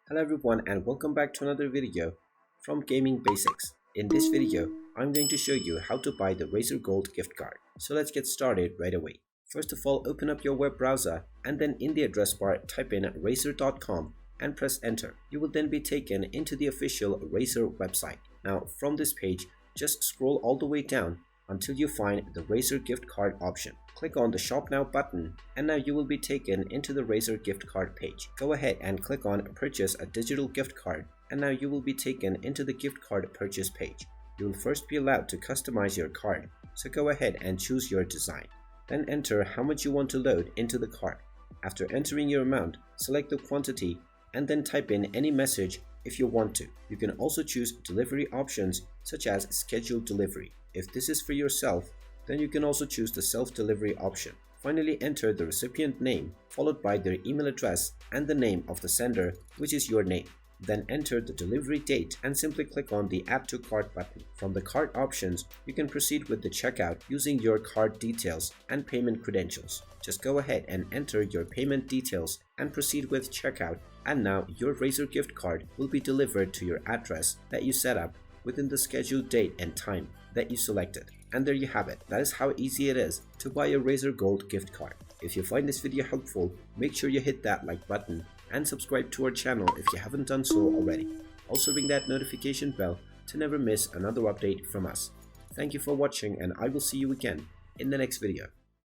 Hello everyone and welcome back to another video from Gaming Basics. In this video, I'm going to show you how to buy the Razer Gold gift card. So let's get started right away. First of all, open up your web browser and then in the address bar type in razer.com and press enter. You will then be taken into the official Razer website. Now from this page, just scroll all the way down until you find the Razer gift card option. Click on the Shop Now button and now you will be taken into the Razer gift card page. Go ahead and click on Purchase a digital gift card and now you will be taken into the gift card purchase page. You will first be allowed to customize your card, so go ahead and choose your design. Then enter how much you want to load into the card. After entering your amount, select the quantity and then type in any message if you want to. You can also choose delivery options such as scheduled delivery. If this is for yourself, then you can also choose the self-delivery option. Finally, enter the recipient name followed by their email address and the name of the sender, which is your name. Then enter the delivery date and simply click on the Add to Cart button. From the cart options, you can proceed with the checkout using your card details and payment credentials. Just go ahead and enter your payment details and proceed with checkout, and now your Razer gift card will be delivered to your address that you set up within the scheduled date and time that you selected. And there you have it. That is how easy it is to buy a Razer Gold gift card. If you find this video helpful, make sure you hit that like button and subscribe to our channel if you haven't done so already. Also ring that notification bell to never miss another update from us. Thank you for watching and I will see you again in the next video.